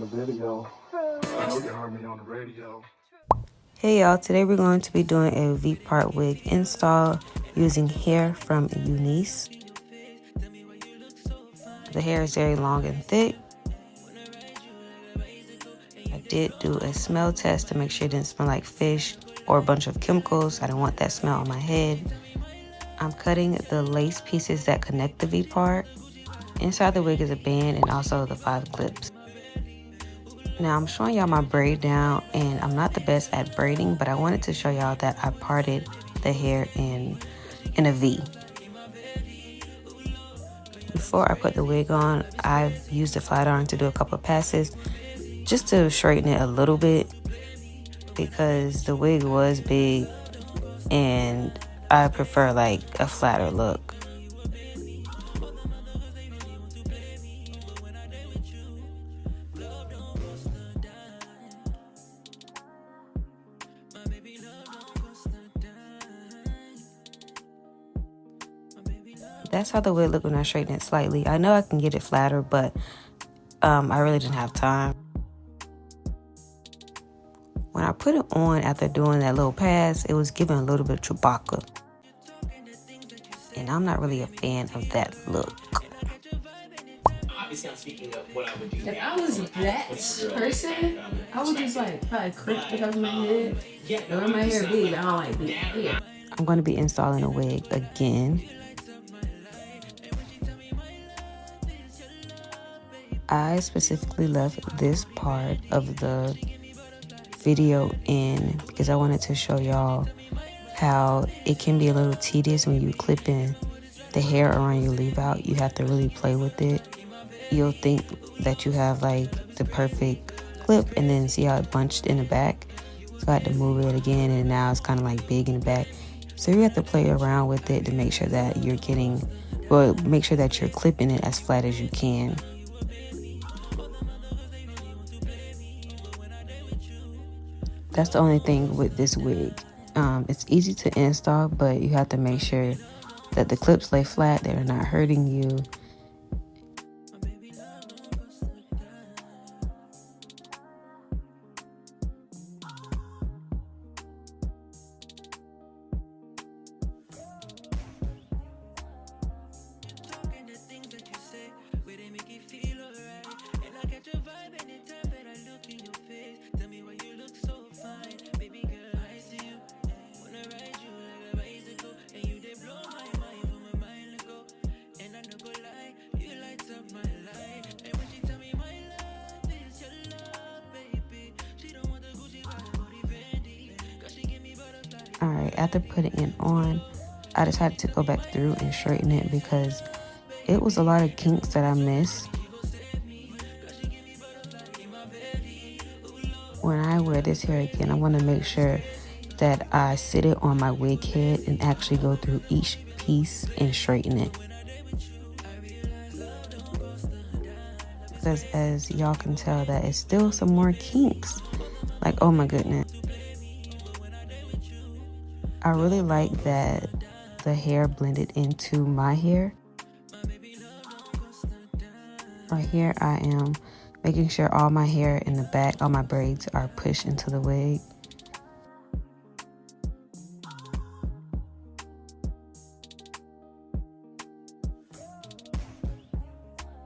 on the video. I know you heard me on the radio. Hey y'all, today we're going to be doing a V-part wig install using hair from Unice. The hair is very long and thick. I did do a smell test to make sure it didn't smell like fish or a bunch of chemicals. I didn't want that smell on my head. I'm cutting the lace pieces that connect the V-part. Inside the wig is a band and also the 5 clips. Now I'm showing y'all my braid down, and I'm not the best at braiding, but I wanted to show y'all that I parted the hair in a V. Before I put the wig on, I've used a flat iron to do a couple of passes just to straighten it a little bit because the wig was big and I prefer like a flatter look. That's how the wig looked when I straightened it slightly. I know I can get it flatter, but I really didn't have time. When I put it on after doing that little pass, it was giving a little bit of Chewbacca. And I'm not really a fan of that look. Obviously, I'm speaking of what I would do. If I was that person, I would just like probably clip the top of my head. And when my hair big, I don't like big hair. I'm going to be installing a wig again. I specifically left this part of the video in because I wanted to show y'all how it can be a little tedious when you clip in the hair around your leave out. You have to really play with it. You'll think that you have like the perfect clip and then see how it bunched in the back. So I had to move it again, and now it's kind of like big in the back. So you have to play around with it to make sure that you're make sure that you're clipping it as flat as you can. That's the only thing with this wig. It's easy to install, but you have to make sure that the clips lay flat, they're not hurting you. Alright, after putting it on, I decided to go back through and straighten it because it was a lot of kinks that I missed. When I wear this hair again, I want to make sure that I sit it on my wig head and actually go through each piece and straighten it. Because as y'all can tell, that it's still some more kinks. Like, oh my goodness. I really like that the hair blended into my hair. Right here, I am making sure all my hair in the back, all my braids are pushed into the wig.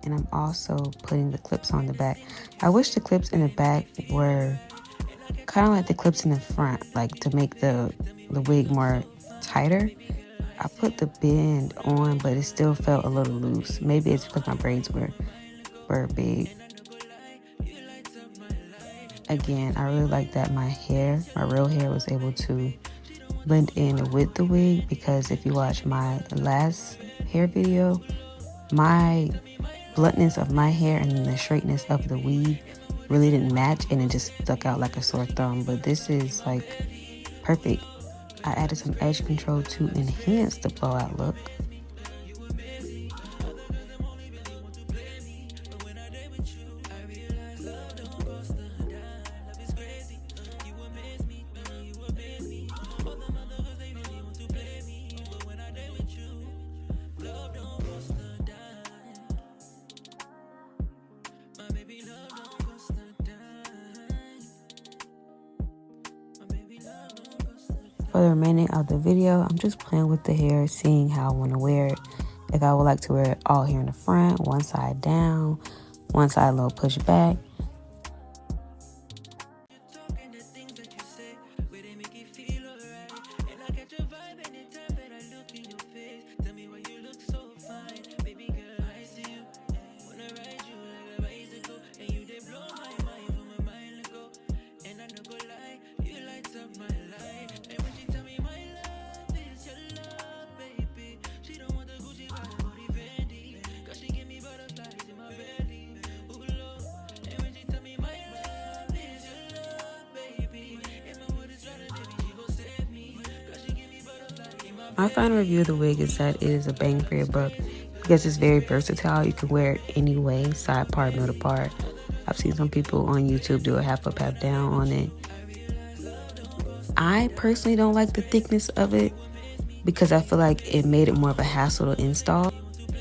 And I'm also putting the clips on the back. I wish the clips in the back were kind of like the clips in the front, like to make the wig more tighter. I put the band on, but it still felt a little loose. Maybe it's because my braids were big. Again, I really like that my real hair was able to blend in with the wig, because if you watch my last hair video, my bluntness of my hair and the straightness of the weave really didn't match, and it just stuck out like a sore thumb. But this is like perfect. I added some edge control to enhance the blowout look. For the remaining of the video, I'm just playing with the hair, seeing how I want to wear it. If I would like to wear it all here in the front, one side down, one side a little push back. My final review of the wig is that it is a bang for your buck because it's very versatile. You can wear it any way, side part, middle part. I've seen some people on YouTube do a half up, half down on it. I personally don't like the thickness of it because I feel like it made it more of a hassle to install,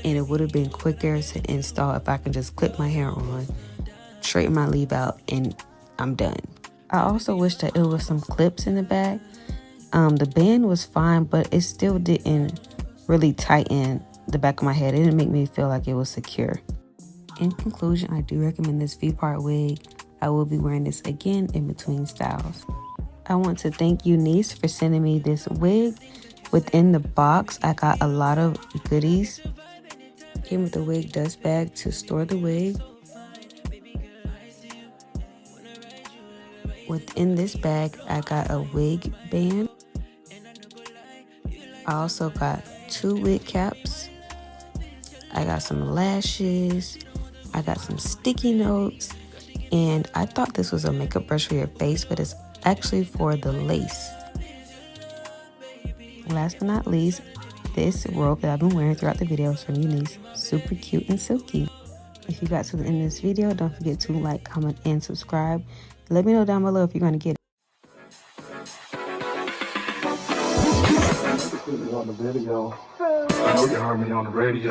and it would have been quicker to install if I can just clip my hair on, straighten my leave out, and I'm done. I also wish that it was some clips in the back. The band was fine, but it still didn't really tighten the back of my head. It didn't make me feel like it was secure. In conclusion, I do recommend this V-part wig. I will be wearing this again in between styles. I want to thank Unice for sending me this wig. Within the box, I got a lot of goodies. Came with a wig dust bag to store the wig. Within this bag, I got a wig band. I also got 2 wig caps. I got some lashes. I got some sticky notes. And I thought this was a makeup brush for your face, but it's actually for the lace. Last but not least, this robe that I've been wearing throughout the videos from Unice. Super cute and silky. If you got to the end of this video, don't forget to like, comment, and subscribe. Let me know down below if you're going to get it. On the video. I know you heard me on the radio.